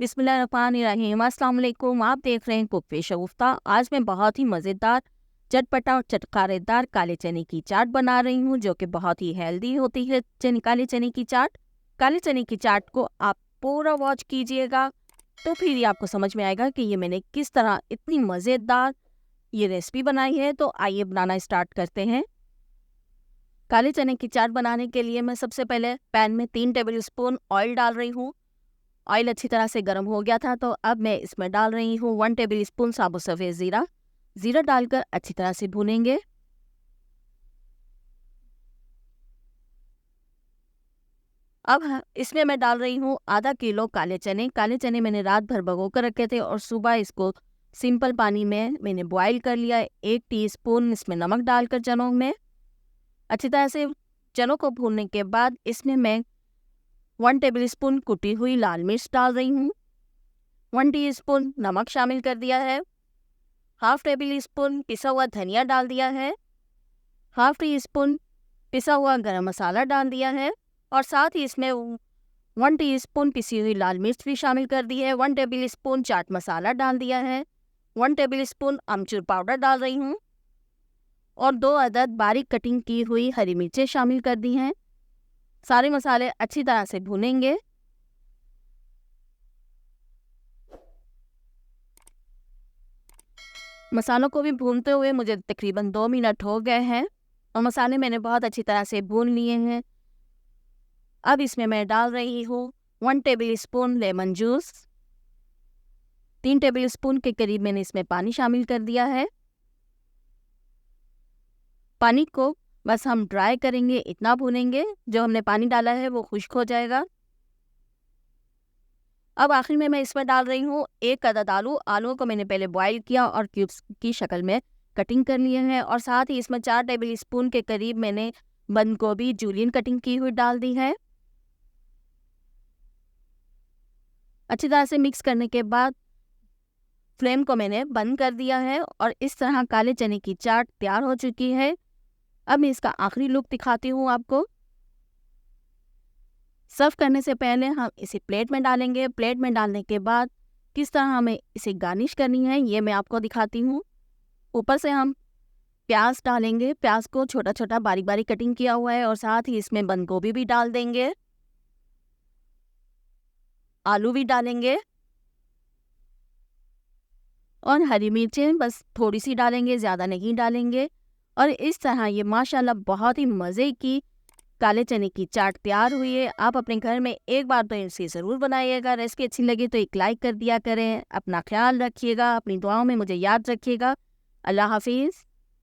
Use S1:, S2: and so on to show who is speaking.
S1: बिस्मिल्लाहिर्रहमानिर्रहीम। अस्सलाम वालेकुम। आप देख रहे हैं कुक विद शगुफ्ता। आज मैं बहुत ही मज़ेदार, चटपटा और चटकारेदार काले चने की चाट बना रही हूँ, जो कि बहुत ही हेल्दी होती है। काले चने की चाट। काले चने की चाट को आप पूरा वॉच कीजिएगा, तो फिर ये आपको समझ में आएगा कि ये मैंने किस तरह इतनी मज़ेदार ये रेसिपी बनाई है। तो आइए बनाना स्टार्ट करते हैं। काले चने की चाट बनाने के लिए मैं सबसे पहले पैन में 3 टेबल स्पून ऑयल डाल रही हूँ। ऑयल अच्छी तरह से गर्म हो गया था, तो अब मैं इसमें डाल रही हूँ 1 टेबल स्पून साबुत सफ़ेद ज़ीरा। ज़ीरा डालकर अच्छी तरह से भूनेंगे। अब इसमें मैं डाल रही हूँ आधा किलो काले चने। काले चने मैंने रात भर भिगो कर रखे थे और सुबह इसको सिंपल पानी में मैंने बॉईल कर लिया। 1 टीस्पून इसमें नमक डालकर चनों में अच्छी तरह से चनों को भूनने के बाद इसमें मैं 1 टेबल स्पून कुटी हुई लाल मिर्च डाल रही हूँ। 1 टीस्पून नमक शामिल कर दिया है। हाफ टेबल स्पून पिसा हुआ धनिया डाल दिया है। हाफ टी स्पून पिसा हुआ गरम मसाला डाल दिया है और साथ ही इसमें 1 टीस्पून पिसी हुई लाल मिर्च भी शामिल कर दी है। 1 टेबल स्पून चाट मसाला डाल दिया है। 1 टेबल स्पून अमचूर पाउडर डाल रही हूँ और 2 अदद बारीक कटिंग की हुई हरी मिर्चें शामिल कर दी हैं। सारे मसाले अच्छी तरह से भूनेंगे। मसालों को भी भूनते हुए मुझे तकरीबन 2 मिनट हो गए हैं और मसाले मैंने बहुत अच्छी तरह से भून लिए हैं। अब इसमें मैं डाल रही हूँ 1 table spoon lemon juice. 3 table spoon के करीब मैंने इसमें पानी शामिल कर दिया है। पानी को बस हम ड्राई करेंगे, इतना भूनेंगे जो हमने पानी डाला है वो खुश्क हो जाएगा। अब आखिर में मैं इसमें डाल रही हूँ 1 अदद आलू। आलूओं को मैंने पहले बॉईल किया और क्यूब्स की शक्ल में कटिंग कर लिए हैं और साथ ही इसमें 4 टेबल स्पून के करीब मैंने बंद गोभी जूलियन कटिंग की हुई डाल दी है। अच्छी तरह से मिक्स करने के बाद फ्लेम को मैंने बंद कर दिया है और इस तरह काले चने की चाट तैयार हो चुकी है। अब मैं इसका आखिरी लुक दिखाती हूँ आपको। सर्व करने से पहले हम इसे प्लेट में डालेंगे। प्लेट में डालने के बाद किस तरह हमें इसे गार्निश करनी है ये मैं आपको दिखाती हूँ। ऊपर से हम प्याज डालेंगे। प्याज को छोटा छोटा बारीक बारीक कटिंग किया हुआ है और साथ ही इसमें बंद गोभी भी डाल देंगे। आलू भी डालेंगे और हरी मिर्चें बस थोड़ी सी डालेंगे, ज़्यादा नहीं डालेंगे। और इस तरह ये माशाल्लाह बहुत ही मज़े की काले चने की चाट तैयार हुई है। आप अपने घर में एक बार तो इसे ज़रूर बनाइएगा। रेसिपी अच्छी लगी तो एक लाइक कर दिया करें। अपना ख्याल रखिएगा, अपनी दुआओं में मुझे याद रखिएगा। अल्लाह हाफिज़।